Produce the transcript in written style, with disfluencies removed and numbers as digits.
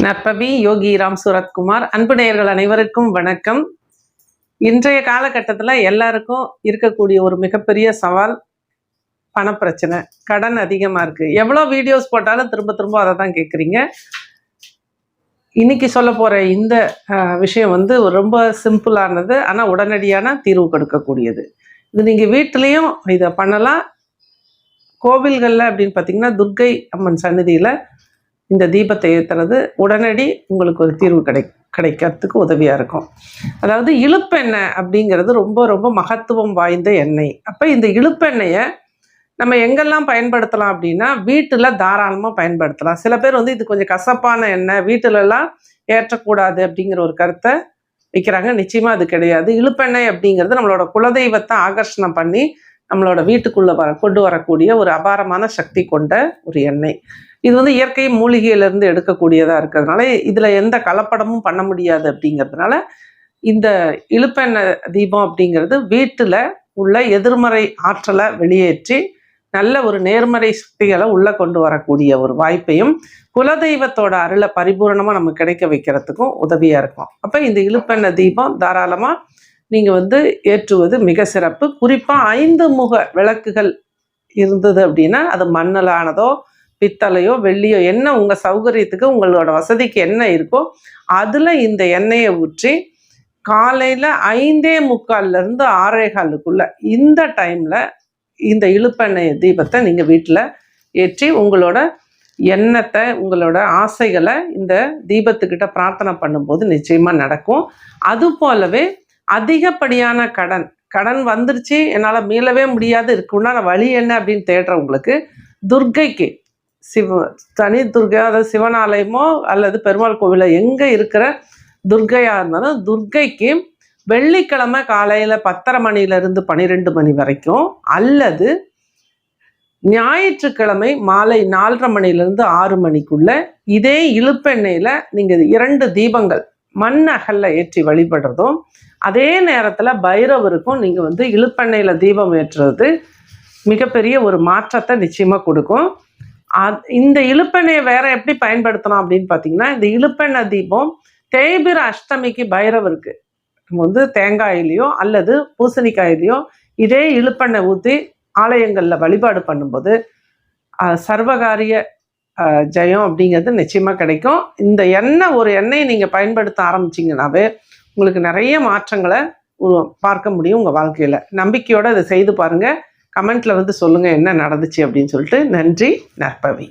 நற்பவி யோகி ராம் சூரத்குமார். அன்பு நேயர்கள் அனைவருக்கும் வணக்கம். இன்றைய காலகட்டத்தில் எல்லாருக்கும் இருக்கக்கூடிய ஒரு மிகப்பெரிய சவால் பணப்பிரச்சனை, கடன் அதிகமாக இருக்குது. எவ்வளோ வீடியோஸ் போட்டாலும் திரும்ப திரும்ப அதை தான் கேட்குறீங்க. இன்னைக்கு சொல்ல போகிற இந்த விஷயம் ரொம்ப சிம்பிளானது, ஆனால் உடனடியான தீர்வு கொடுக்கக்கூடியது. இது நீங்கள் வீட்டிலையும் இதை பண்ணலாம். கோவில்களில் அப்படின்னு பார்த்தீங்கன்னா துர்க்கை அம்மன் சன்னதியில் இந்த தீபத்தை ஏற்றுறது உடனடி உங்களுக்கு ஒரு தீர்வு கிடைக்கிறதுக்கு உதவியாக இருக்கும். அதாவது இழுப்பெண்ணெய் அப்படிங்கிறது ரொம்ப ரொம்ப மகத்துவம் வாய்ந்த எண்ணெய். அப்போ இந்த இழுப்பெண்ணெயை நம்ம எங்கெல்லாம் பயன்படுத்தலாம் அப்படின்னா வீட்டில் தாராளமாக பயன்படுத்தலாம். சில பேர் இது கொஞ்சம் கசப்பான எண்ணெய், வீட்டிலலாம் ஏற்றக்கூடாது அப்படிங்கிற ஒரு கருத்தை வைக்கிறாங்க. நிச்சயமாக அது கிடையாது. இழுப்பெண்ணெய் அப்படிங்கிறது நம்மளோட குலதெய்வத்தை ஆகர்ஷணம் பண்ணி நம்மளோட வீட்டுக்குள்ளே கொண்டு வரக்கூடிய ஒரு அபாரமான சக்தி கொண்ட ஒரு எண்ணெய். இது இயற்கை மூலிகையிலிருந்து எடுக்கக்கூடியதாக இருக்கிறதுனால இதில் எந்த கலப்படமும் பண்ண முடியாது. அப்படிங்கிறதுனால இந்த இழுப்பெண்ணெய் தீபம் அப்படிங்கிறது வீட்டில் உள்ள எதிர்மறை ஆற்றலை வெளியேற்றி நல்ல ஒரு நேர்மறை சக்திகளை உள்ளே கொண்டு வரக்கூடிய ஒரு வாய்ப்பையும் குலதெய்வத்தோட அருளை பரிபூர்ணமாக நமக்கு கிடைக்க வைக்கிறதுக்கும் உதவியாக இருக்கும். அப்போ இந்த இழுப்பெண்ணெய் தீபம் தாராளமாக நீங்கள் ஏற்றுவது மிக சிறப்பு. குறிப்பாக 5 முக விளக்குகள் இருந்தது அப்படின்னா அது மண்ணலானதோ பித்தளையோ வெள்ளியோ என்ன உங்கள் சௌகரியத்துக்கு உங்களோட வசதிக்கு என்ன இருக்கோ அதில் இந்த எண்ணெயை ஊற்றி காலையில் 5:45 6:15 இந்த டைமில் இந்த இழுப்பெண்ணெய் தீபத்தை நீங்கள் வீட்டில் ஏற்றி உங்களோட எண்ணத்தை உங்களோட ஆசைகளை இந்த தீபத்துக்கிட்ட பிரார்த்தனை பண்ணும்போது நிச்சயமாக நடக்கும். அது போலவே அதிகப்படியான கடன் வந்துருச்சு, என்னால் மீளவே முடியாது, இருக்குன்னா வழி என்ன அப்படின்னு தேடுறவங்களுக்கு துர்க்கைக்கு தனி துர்கை, அதாவது சிவன் ஆலயமோ அல்லது பெருமாள் கோவில எங்கே இருக்கிற துர்க்கையாக இருந்தாலும் துர்க்கைக்கு வெள்ளிக்கிழமை காலையில் 10:30 மணிலேருந்து 12 மணி வரைக்கும் அல்லது ஞாயிற்றுக்கிழமை மாலை 4:30 மணிலேருந்து 6 மணிக்குள்ள இதே இழுப்பெண்ணெயில் நீங்கள் 2 தீபங்கள் மண் அகல்ல ஏற்றி வழிபடுறதும் அதே நேரத்தில் பைரவருக்கும் நீங்கள் இழுப்பெண்ணெயில் தீபம் ஏற்றுறது மிகப்பெரிய ஒரு மாற்றத்தை நிச்சயமாக கொடுக்கும். இந்த இழுப்பெண்ணெயை வேற எப்படி பயன்படுத்தலாம் அப்படின்னு பார்த்தீங்கன்னா, இந்த இழுப்பெண்ணெய் தீபம் தேய்பிர அஷ்டமிக்கு பைரவருக்கு தேங்காயிலையோ அல்லது பூசணிக்காயிலையோ இதே இழுப்பெண்ணெய் ஊற்றி ஆலயங்களில் வழிபாடு பண்ணும்போது சர்வகாரிய ஜெயம் அப்படிங்கிறது நிச்சயமாக கிடைக்கும். இந்த ஒரு எண்ணெயை நீங்கள் பயன்படுத்த ஆரம்பிச்சிங்கனாவே உங்களுக்கு நிறைய மாற்றங்களை பார்க்க முடியும் உங்கள் வாழ்க்கையில். நம்பிக்கையோடு அதை செய்து பாருங்கள். கமெண்ட்டில் சொல்லுங்கள் என்ன நடந்துச்சு அப்படின்னு சொல்லிட்டு. நன்றி. நற்பவி.